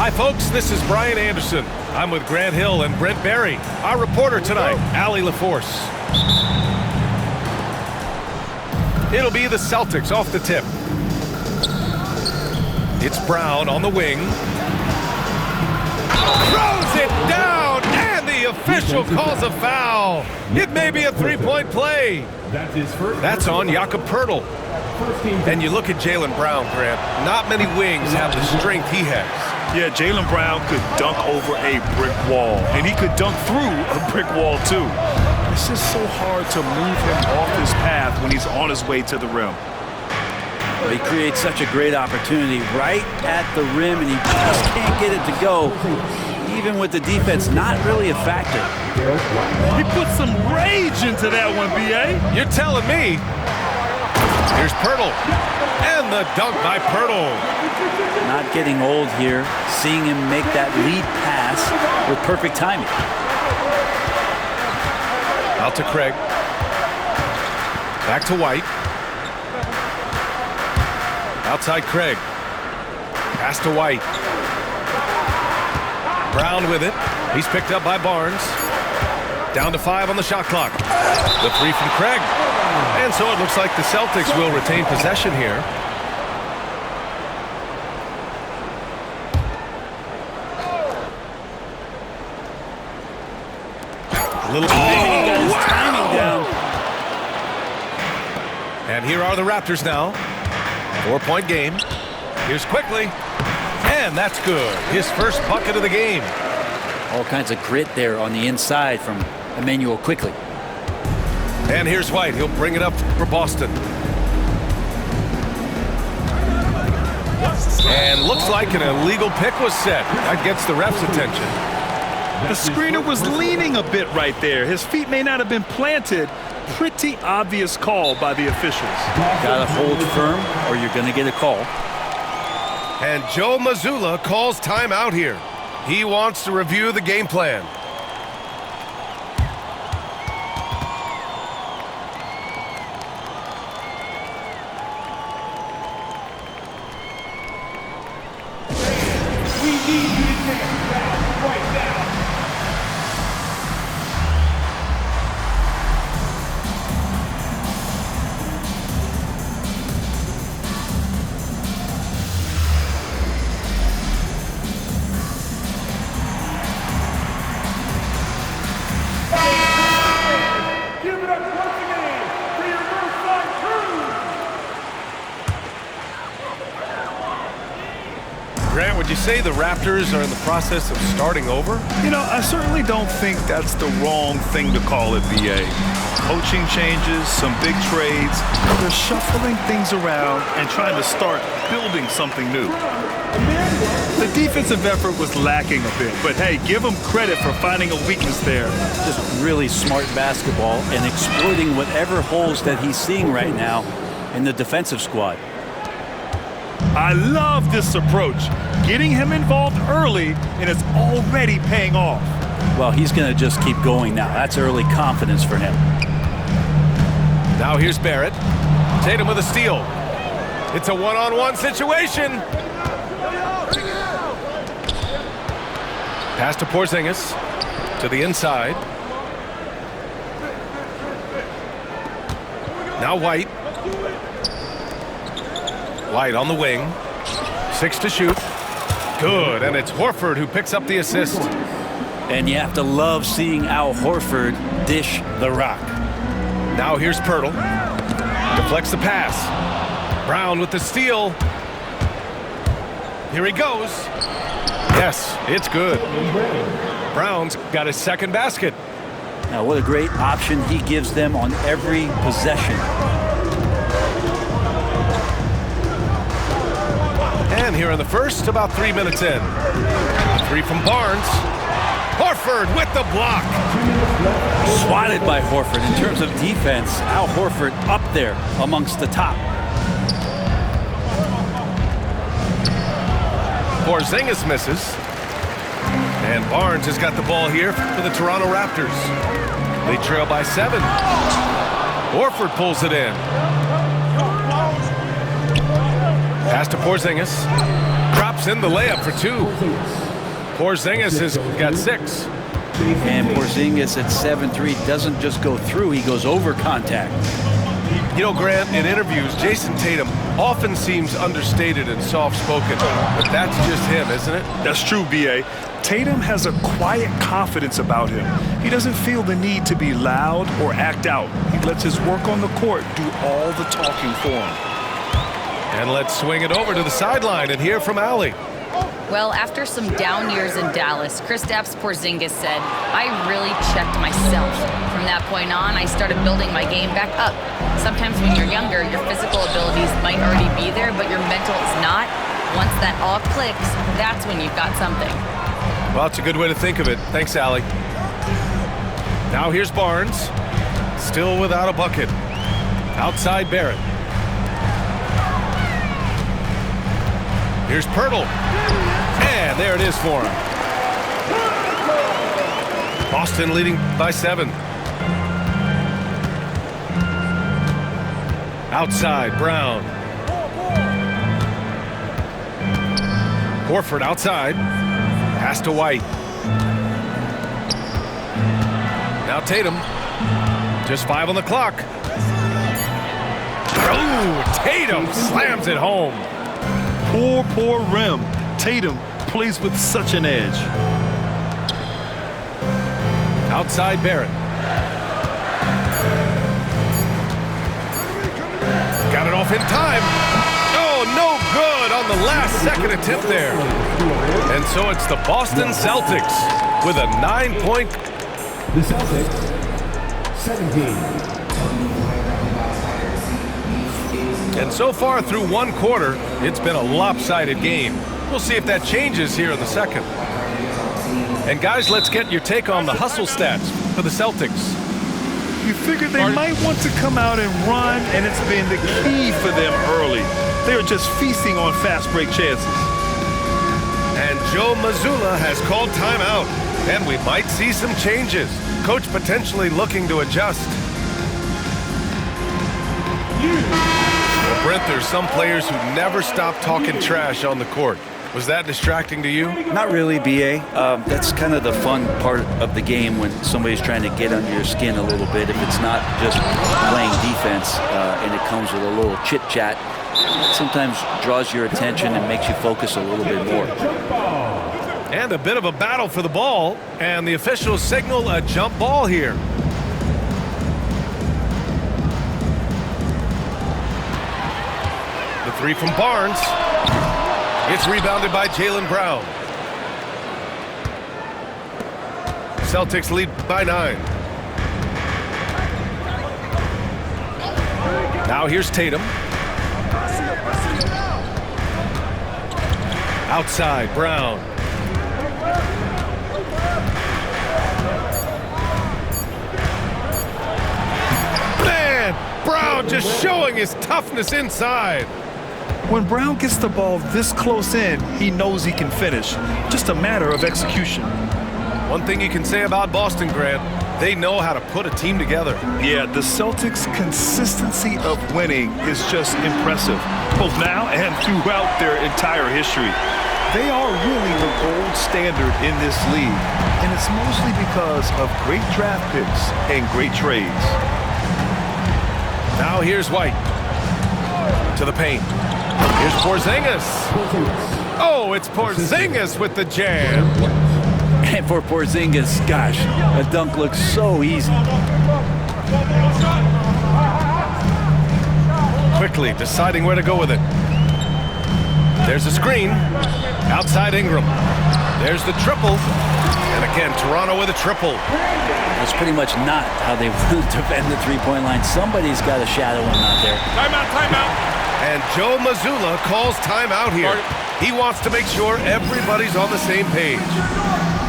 Hi, folks. This is Brian Anderson. I'm with Grant Hill and Brent Barry. Our reporter tonight, Allie LaForce. It'll be the Celtics off the tip. It's Brown on the wing. Throws it down, and the official calls a foul. It may be a three-point play. That's on Jakob Poeltl. And you look at Jaylen Brown, Grant. Not many wings have the strength he has. Yeah, Jaylen Brown could dunk over a brick wall, and he could dunk through a brick wall, too. It's just so hard to move him off his path when he's on his way to the rim. Well, he creates such a great opportunity right at the rim, and he just can't get it to go, even with the defense not really a factor. He put some rage into that one, B.A. You're telling me. Here's Poeltl, and the dunk by Poeltl. Not getting old here, seeing him make that lead pass with perfect timing. Out to Craig. Back to White. Outside Craig. Pass to White. Brown with it. He's picked up by Barnes. Down to 5 on the shot clock. The three from Craig. And so it looks like the Celtics will retain possession here. A little Timing down. And here are the Raptors now. 4-point game. Here's Quickly. And that's good. His first bucket of the game. All kinds of grit there on the inside from Immanuel Quickley. And here's White. He'll bring it up for Boston. And looks like an illegal pick was set. That gets the ref's attention. The screener was leaning a bit right there. His feet may not have been planted. Pretty obvious call by the officials. Gotta hold firm or you're gonna get a call. And Joe Mazzulla calls timeout here. He wants to review the game plan. Grant, would you say the Raptors are in the process of starting over? You know, I certainly don't think that's the wrong thing to call it, B.A. Coaching changes, some big trades. They're shuffling things around and trying to start building something new. The defensive effort was lacking a bit, but hey, give them credit for finding a weakness there. Just really smart basketball and exploiting whatever holes that he's seeing right now in the defensive squad. I love this approach. Getting him involved early, and it's already paying off. Well, he's going to just keep going now. That's early confidence for him. Now here's Barrett. Tatum with a steal. It's a one-on-one situation. Pass to Porzingis. To the inside. Now White. White on the wing. 6 to shoot. Good, and it's Horford who picks up the assist. And you have to love seeing Al Horford dish the rock. Now here's Poeltl. Deflects the pass. Brown with the steal. Here he goes. Yes, it's good. Brown's got his second basket. Now what a great option he gives them on every possession. And here in the first, about 3 minutes in. 3 from Barnes. Horford with the block. Swatted by Horford. In terms of defense, Al Horford up there amongst the top. Porzingis misses. And Barnes has got the ball here for the Toronto Raptors. They trail by 7. Horford pulls it in. Pass to Porzingis. Drops in the layup for 2. Porzingis has got 6. And Porzingis at 7'3" doesn't just go through, he goes over contact. You know, Grant, in interviews, Jason Tatum often seems understated and soft-spoken, but that's just him, isn't it? That's true, B.A. Tatum has a quiet confidence about him. He doesn't feel the need to be loud or act out. He lets his work on the court do all the talking for him. And let's swing it over to the sideline and hear from Allie. Well, after some down years in Dallas, Kristaps Porzingis said, "I really checked myself. From that point on, I started building my game back up. Sometimes when you're younger, your physical abilities might already be there, but your mental is not. Once that all clicks, that's when you've got something." Well, it's a good way to think of it. Thanks, Allie. Now here's Barnes. Still without a bucket. Outside Barrett. Here's Pirtle. And there it is for him. Boston leading by 7. Outside, Brown. Horford outside. Pass to White. Now Tatum. Just 5 on the clock. Oh, Tatum slams it home. Poor rim. Tatum plays with such an edge. Outside Barrett. Got it off in time. Oh, no good on the last second attempt there. And so it's the Boston Celtics with a 9-point. The Celtics, 17. And so far through one quarter, it's been a lopsided game. We'll see if that changes here in the second. And guys, let's get your take on the hustle stats for the Celtics. You figured they might want to come out and run, and it's been the key for them early. They're just feasting on fast break chances. And Joe Mazzulla has called timeout, and we might see some changes. Coach potentially looking to adjust. Well, Brent, there's some players who never stop talking trash on the court. Was that distracting to you? Not really, B.A. That's kind of the fun part of the game when somebody's trying to get under your skin a little bit. If it's not just playing defense and it comes with a little chit-chat, it sometimes draws your attention and makes you focus a little bit more. And a bit of a battle for the ball, and the officials signal a jump ball here. The 3 from Barnes. It's rebounded by Jaylen Brown. Celtics lead by 9. Now here's Tatum. Outside, Brown. Man, Brown just showing his toughness inside. When Brown gets the ball this close in, he knows he can finish. Just a matter of execution. One thing you can say about Boston, Grant, they know how to put a team together. Yeah, the Celtics' consistency of winning is just impressive, both now and throughout their entire history. They are really the gold standard in this league, and it's mostly because of great draft picks and great trades. Now here's White. To the paint. Here's Porzingis. Oh, it's Porzingis with the jam. And for Porzingis, gosh, a dunk looks so easy. Quickly deciding where to go with it. There's a screen. Outside Ingram. There's the triple. And again, Toronto with a triple. That's pretty much not how they defend the three-point line. Somebody's got to shadow him out there. Timeout. And Joe Mazzulla calls timeout here. He wants to make sure everybody's on the same page.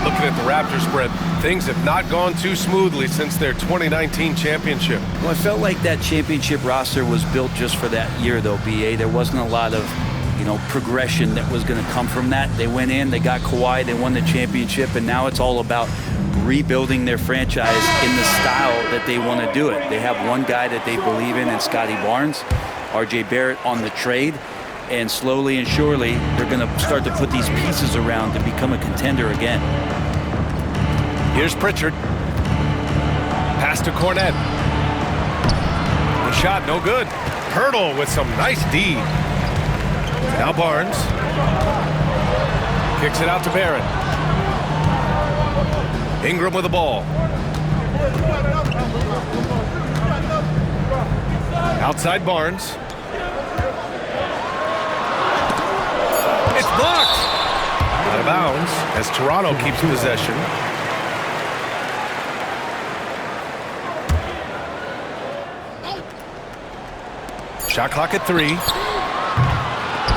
Looking at the Raptors, Brett, things have not gone too smoothly since their 2019 championship. Well, I felt like that championship roster was built just for that year, though, B.A. There wasn't a lot of, progression that was going to come from that. They went in, they got Kawhi, they won the championship, and now it's all about rebuilding their franchise in the style that they want to do it. They have one guy that they believe in Scotty Barnes. R.J. Barrett on the trade. And slowly and surely, they're going to start to put these pieces around to become a contender again. Here's Pritchard. Pass to Cornette. The shot, no good. Hurdle with some nice D. Now Barnes. Kicks it out to Barrett. Ingram with the ball. Outside Barnes. It's blocked. Out of bounds as Toronto keeps possession. Shot clock at 3.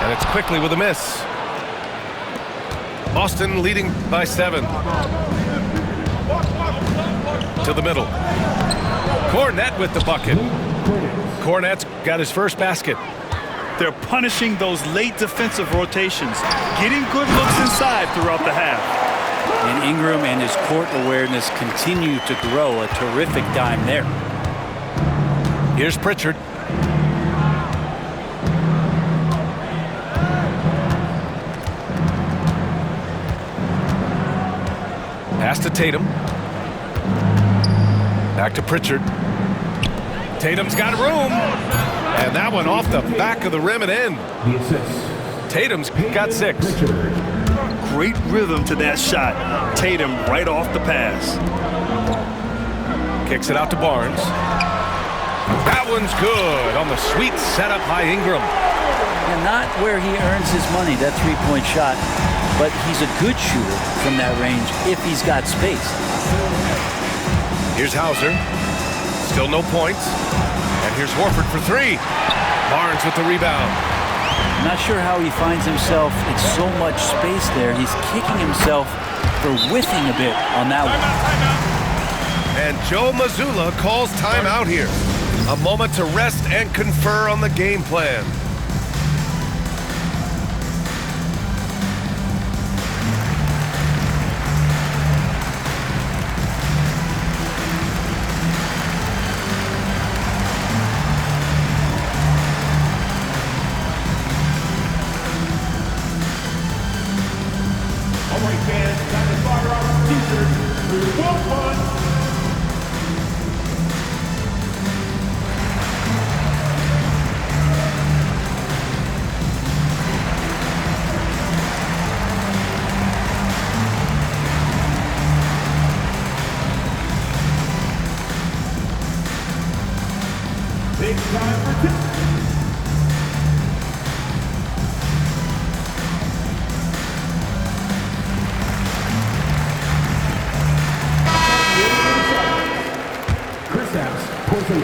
And it's quickly with a miss. Boston leading by 7. To the middle. Cornette with the bucket. Cornette's got his first basket. They're punishing those late defensive rotations, getting good looks inside throughout the half. And Ingram and his court awareness continue to grow. A terrific dime there. Here's Pritchard. Pass to Tatum. Back to Pritchard. Tatum's got room. And that one off the back of the rim and in. The assist. Tatum's got 6. Great rhythm to that shot. Tatum right off the pass. Kicks it out to Barnes. That one's good on the sweet setup by Ingram. And not where he earns his money, that three-point shot, but he's a good shooter from that range if he's got space. Here's Hauser. Still no points. And here's Horford for 3. Barnes with the rebound. I'm not sure how he finds himself in so much space there. He's kicking himself for whiffing a bit on that one. And Joe Mazzulla calls timeout here. A moment to rest and confer on the game plan. All right, fans, time to fire off the t-shirts. We will fun. Big time for two.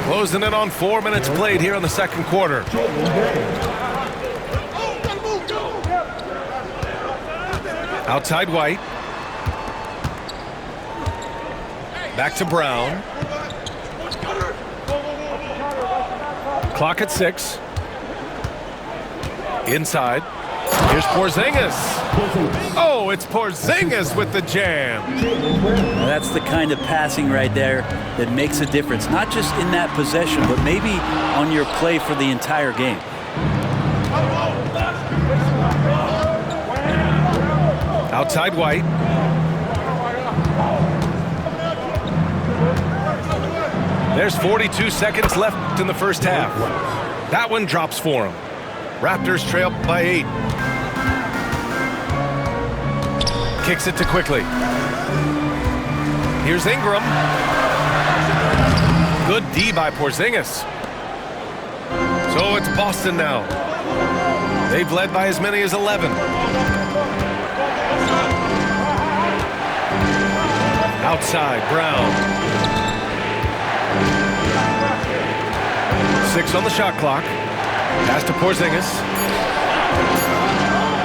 Closing in on 4 minutes played here in the second quarter. Outside White. Back to Brown. Clock at 6. Inside. Here's Porzingis. Oh, it's Porzingis with the jam. Now that's the kind of passing right there that makes a difference, not just in that possession, but maybe on your play for the entire game. Outside White. There's 42 seconds left in the first half. That one drops for him. Raptors trail by 8. Kicks it to Quickly. Here's Ingram. Good D by Porzingis. So it's Boston now. They've led by as many as 11. Outside, Brown. 6 on the shot clock. Pass to Porzingis.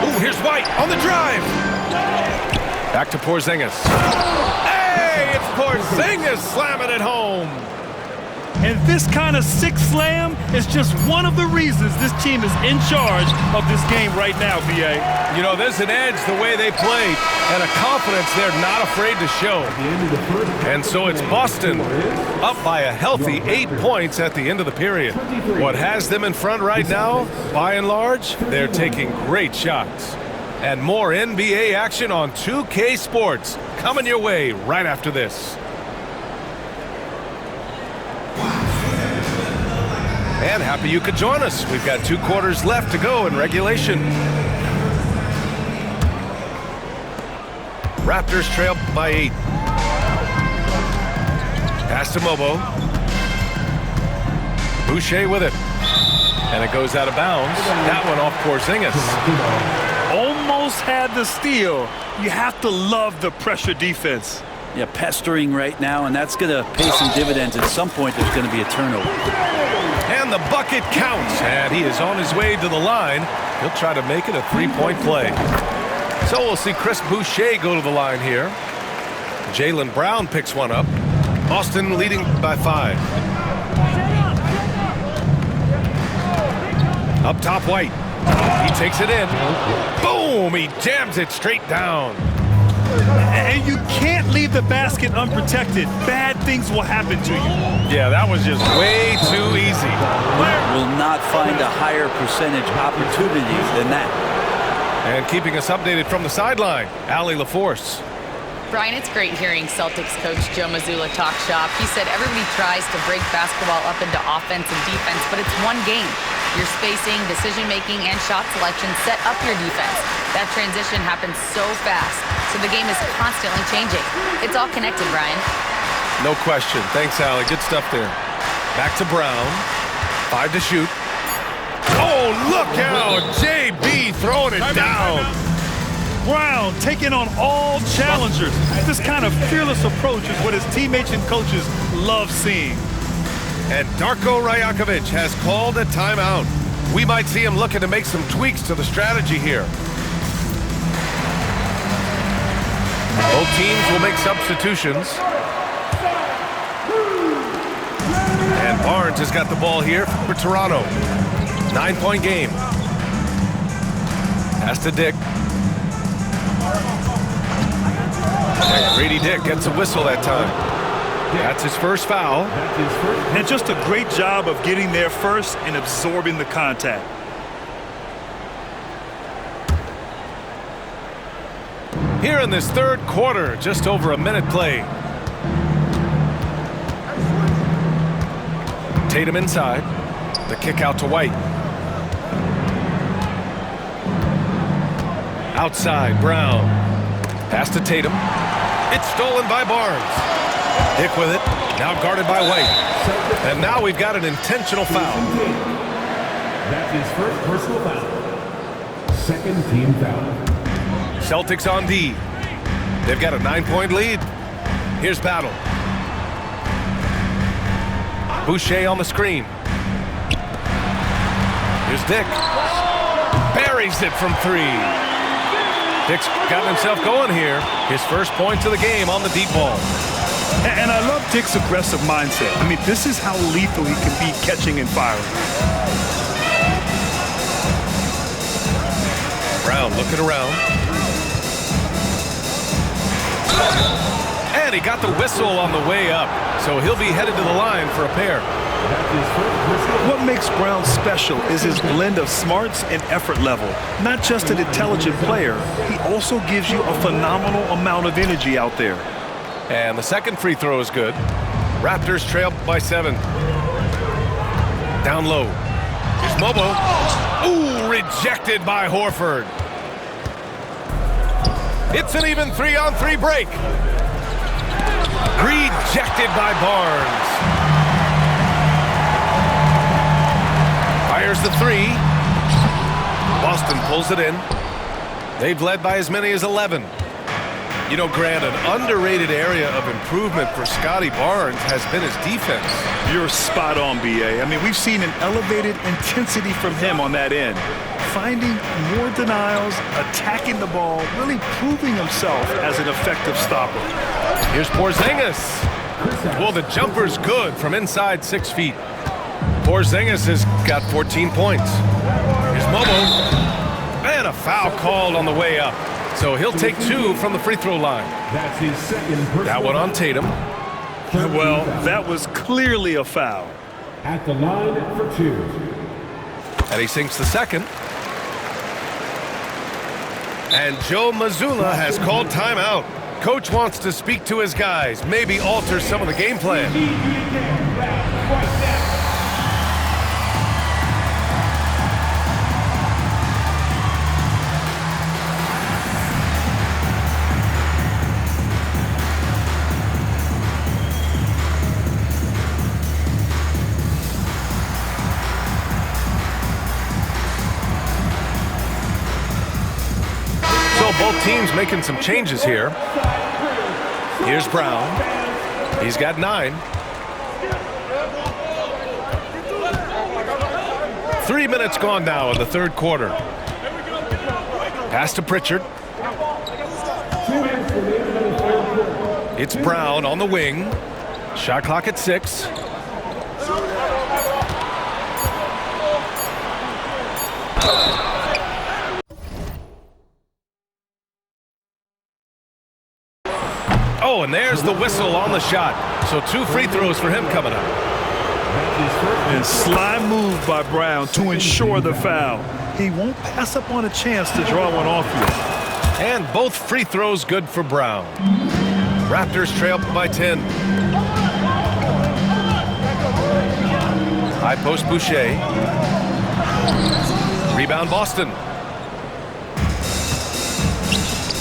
Ooh, here's White on the drive. Back to Porzingis. Hey, it's Porzingis slamming it home. And this kind of six slam is just one of the reasons this team is in charge of this game right now, B.A. You know, there's an edge the way they played and a confidence they're not afraid to show. And so it's Boston up by a healthy 8 points at the end of the period. What has them in front right now, by and large, they're taking great shots. And more NBA action on 2K Sports coming your way right after this. And happy you could join us. We've got 2 quarters left to go in regulation. Raptors trail by 8. Pass to Mobo. Boucher with it. And it goes out of bounds. That one off Porzingis. Almost had the steal. You have to love the pressure defense. Yeah, pestering right now, and that's going to pay some dividends. At some point, there's going to be a turnover. And the bucket counts. And he is on his way to the line. He'll try to make it a 3-point play. So we'll see Chris Boucher go to the line here. Jaylen Brown picks one up. Boston leading by 5. Up top, White. He takes it in. Boom! He jams it straight down. And you can't leave the basket unprotected. Bad things will happen to you. Yeah, that was just way too easy. Will not find a higher percentage opportunity than that. And keeping us updated from the sideline, Allie LaForce. Brian, it's great hearing Celtics coach Joe Mazzulla talk shop. He said everybody tries to break basketball up into offense and defense, but it's one game. Your spacing, decision-making, and shot selection set up your defense. That transition happens so fast, so the game is constantly changing. It's all connected, Brian. No question. Thanks, Allie. Good stuff there. Back to Brown. 5 to shoot. Oh, look out! JB throwing it down. Brown taking on all challengers. This kind of fearless approach is what his teammates and coaches love seeing. And Darko Rajakovic has called a timeout. We might see him looking to make some tweaks to the strategy here. Both teams will make substitutions. And Barnes has got the ball here for Toronto. 9-point game. Pass to Dick. And Grady Dick gets a whistle that time. That's his first foul. And just a great job of getting there first and absorbing the contact. Here in this third quarter, just over a minute play. Tatum inside. The kick out to White. Outside, Brown. Pass to Tatum. It's stolen by Barnes. Dick with it. Now guarded by White. And now we've got an intentional foul. That's his first personal foul. Second team foul. Celtics on D. They've got a 9-point lead. Here's Battle. Boucher on the screen. Here's Dick. Buries it from 3. Dick's got himself going here. His first points of the game on the deep ball. And I love Dick's aggressive mindset. I mean, this is how lethal he can be catching and firing. Brown looking around. And he got the whistle on the way up. So he'll be headed to the line for a pair. What makes Brown special is his blend of smarts and effort level. Not just an intelligent player, he also gives you a phenomenal amount of energy out there. And the second free throw is good. Raptors trail by 7. Down low. Here's Mobo. Ooh, rejected by Horford. It's an even 3-on-3 break. Rejected by Barnes. Fires the 3. Boston pulls it in. They've led by as many as 11. You know, Grant, an underrated area of improvement for Scotty Barnes has been his defense. You're spot on, B.A. I mean, we've seen an elevated intensity from him on that end. Finding more denials, attacking the ball, really proving himself as an effective stopper. Here's Porzingis. Well, the jumper's good from inside 6 feet. Porzingis has got 14 points. Here's Momo. And a foul called on the way up. So he'll take 2 from the free throw line. That's his second personal That one on Tatum. Well, that was clearly a foul. At the line for 2. And he sinks the second. And Joe Mazzulla has called timeout. Coach wants to speak to his guys, maybe alter some of the game plan. Both teams making some changes here. Here's Brown. He's got 9. 3 minutes gone now in the third quarter. Pass to Pritchard. It's Brown on the wing. Shot clock at 6. Oh, and there's the whistle on the shot. So 2 free throws for him coming up. And sly move by Brown to ensure the foul. He won't pass up on a chance to draw one off you. And both free throws good for Brown. Raptors trail by 10. High post Boucher. Rebound Boston.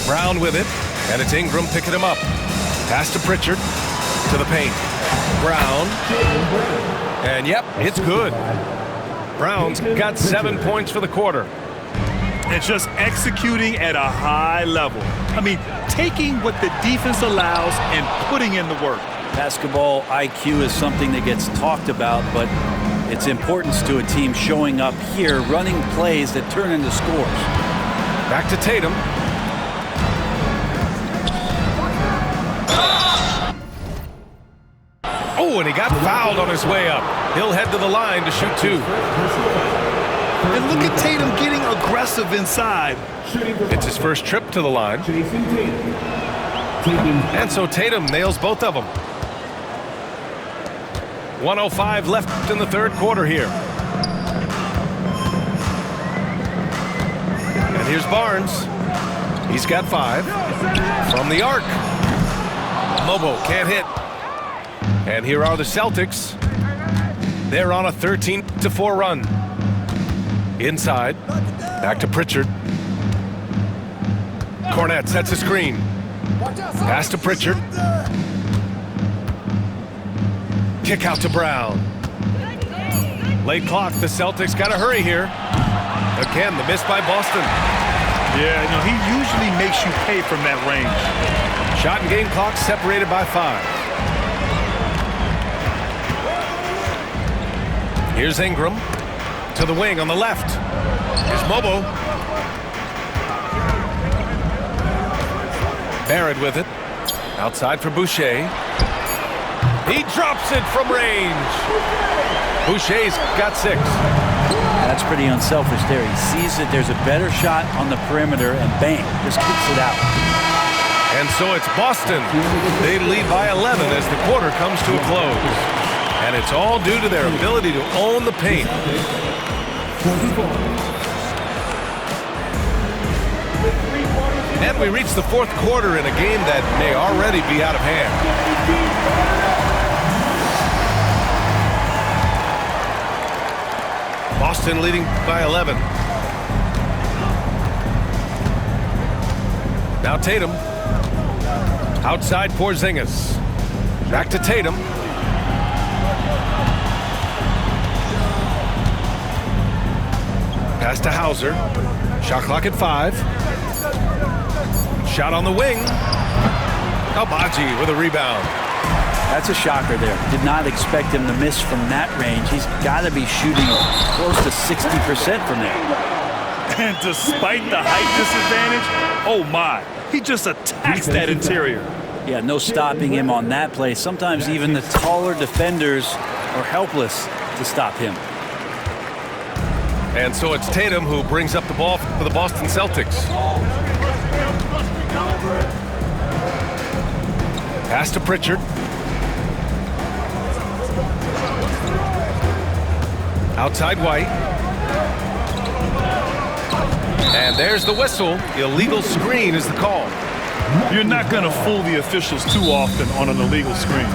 Brown with it. And it's Ingram picking him up. Pass to Pritchard. To the paint. Brown. And yep, it's good. Brown's got 7 points for the quarter. And just executing at a high level. I mean, taking what the defense allows and putting in the work. Basketball IQ is something that gets talked about, but its importance to a team showing up here, running plays that turn into scores. Back to Tatum. Oh, and he got fouled on his way up. He'll head to the line to shoot 2. And look at Tatum getting aggressive inside. It's his first trip to the line. And so Tatum nails both of them. 1:05 left in the third quarter here. And here's Barnes. He's got 5. From the arc. Mobo can't hit. And here are the Celtics. They're on a 13-4 run. Inside. Back to Pritchard. Cornette sets a screen. Pass to Pritchard. Kick out to Brown. Late clock. The Celtics got to hurry here. Again, the miss by Boston. Yeah, you know, he usually makes you pay from that range. Shot and game clock separated by 5. Here's Ingram to the wing on the left. Here's Mobo. Barrett with it. Outside for Boucher. He drops it from range. Boucher's got 6. That's pretty unselfish there. He sees that there's a better shot on the perimeter and bang, just kicks it out. And so it's Boston. They lead by 11 as the quarter comes to a close. And it's all due to their ability to own the paint. And we reach the fourth quarter in a game that may already be out of hand. Boston leading by 11. Now Tatum. Outside Porzingis. Back to Tatum. Pass to Hauser. Shot clock at 5. Shot on the wing. Agbaji with a rebound. That's a shocker there. Did not expect him to miss from that range. He's got to be shooting close to 60% from there. And despite the height disadvantage, oh my, he just attacks that interior. Yeah, no stopping him on that play. Sometimes even the taller defenders are helpless to stop him. And so it's Tatum who brings up the ball for the Boston Celtics. Pass to Pritchard. Outside White. And there's the whistle. Illegal screen is the call. You're not going to fool the officials too often on an illegal screen.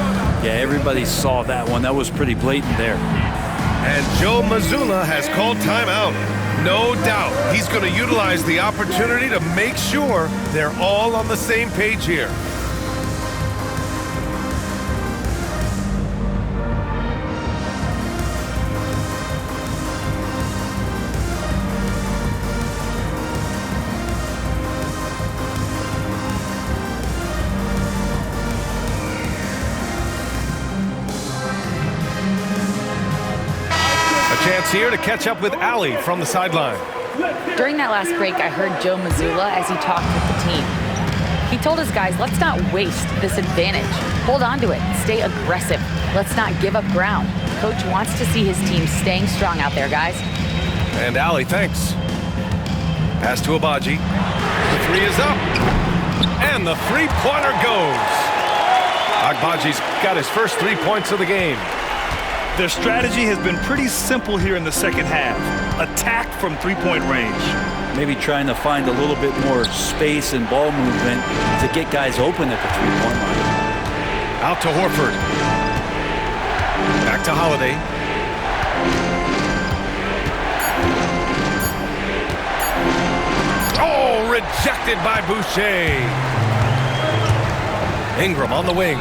Yeah, everybody saw that one. That was pretty blatant there. And Joe Mazzulla has called timeout. No doubt he's going to utilize the opportunity to make sure they're all on the same page here. Chance here to catch up with Allie from the sideline. During that last break, I heard Joe Mazzulla as he talked with the team. He told his guys, let's not waste this advantage. Hold on to it. Stay aggressive. Let's not give up ground. Coach wants to see his team staying strong out there, guys. And Allie, thanks. Pass to Agbaji. The three is up. And the three-pointer goes. Agbaji's got his first 3 points of the game. Their strategy has been pretty simple here in the second half. Attack from three-point range. Maybe trying to find a little bit more space and ball movement to get guys open at the three-point line. Out to Horford. Back to Holiday. Oh, rejected by Boucher. Ingram on the wing.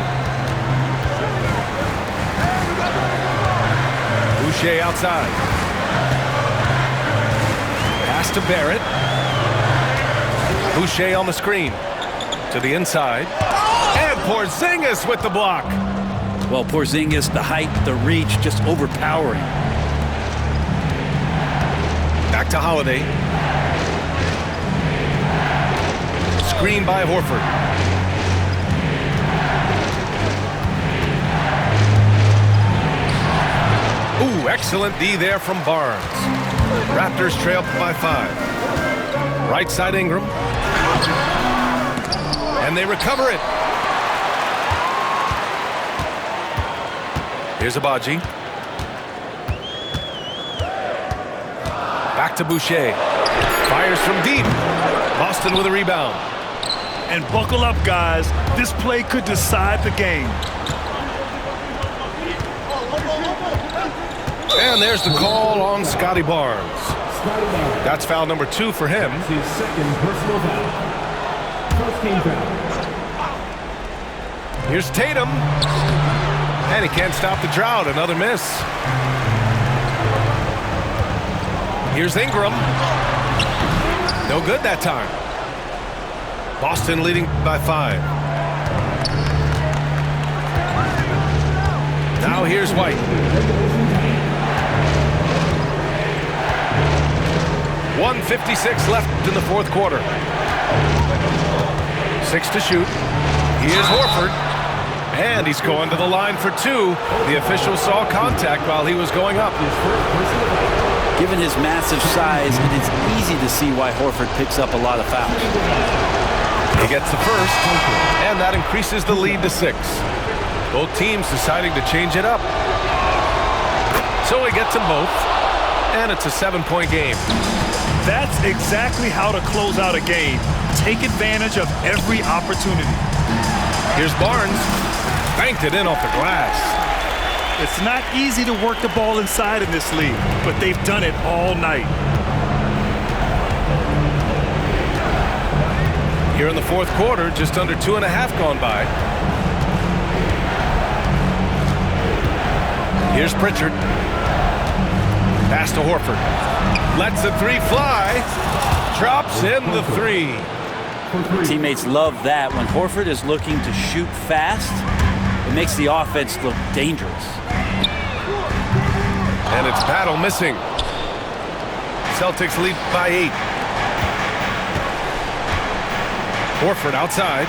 Boucher outside. Pass to Barrett. Boucher on the screen. To the inside. And Porzingis with the block. Well, Porzingis, the height, the reach, just overpowering. Back to Holiday. Screen by Horford. Ooh, excellent D there from Barnes. Raptors trail by 5. Right side Ingram. And they recover it. Here's Agbaji. Back to Boucher. Fires from deep. Boston with a rebound. And buckle up, guys. This play could decide the game. And there's the call on Scotty Barnes. That's foul number 2 for him. His second personal foul. First team foul. Here's Tatum. And he can't stop the drought. Another miss. Here's Ingram. No good that time. Boston leading by 5. Now here's White. 1:56 left in the fourth quarter. 6 to shoot. Here's Horford. And he's going to the line for 2. The official saw contact while he was going up. Given his massive size, it is easy to see why Horford picks up a lot of fouls. He gets the first, and that increases the lead to 6. Both teams deciding to change it up. So he gets them both, and it's a 7-point game. That's exactly how to close out a game. Take advantage of every opportunity. Here's Barnes. Banked it in off the glass. It's not easy to work the ball inside in this league, but they've done it all night. Here in the fourth quarter, just under 2.5 gone by. Here's Pritchard. Pass to Horford. Lets the 3 fly. Drops in the 3. Teammates love that. When Horford is looking to shoot fast, it makes the offense look dangerous. And it's Battle missing. Celtics lead by 8. Horford outside.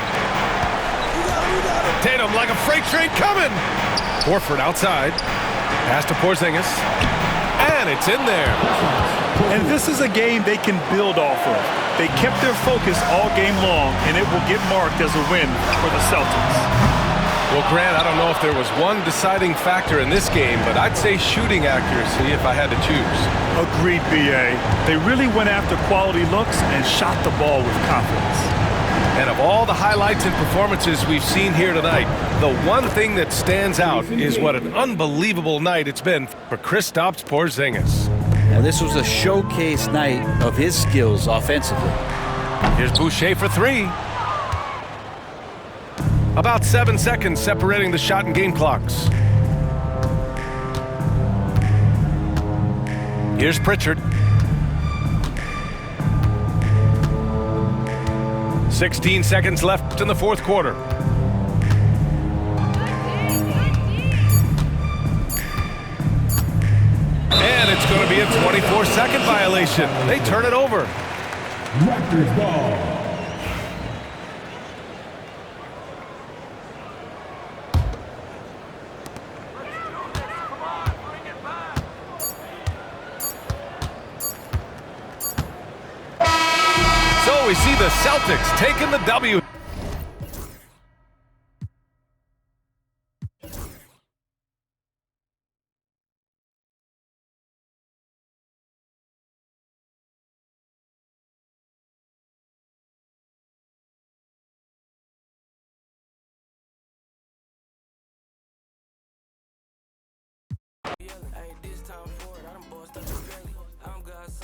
Tatum like a freight train coming. Horford outside. Pass to Porzingis. And it's in there. And this is a game they can build off of. They kept their focus all game long, and it will get marked as a win for the Celtics. Well, Grant, I don't know if there was one deciding factor in this game, but I'd say shooting accuracy if I had to choose. Agreed, B.A. They really went after quality looks and shot the ball with confidence. And of all the highlights and performances we've seen here tonight, the one thing that stands out is what an unbelievable night it's been for Kristaps Porzingis. Now, this was a showcase night of his skills offensively. Here's Boucher for three. About 7 seconds separating the shot and game clocks. Here's Pritchard. 16 seconds left in the fourth quarter. And it's going to be a 24-second violation. They turn it over. Raptors ball. So we see the Celtics taking the W.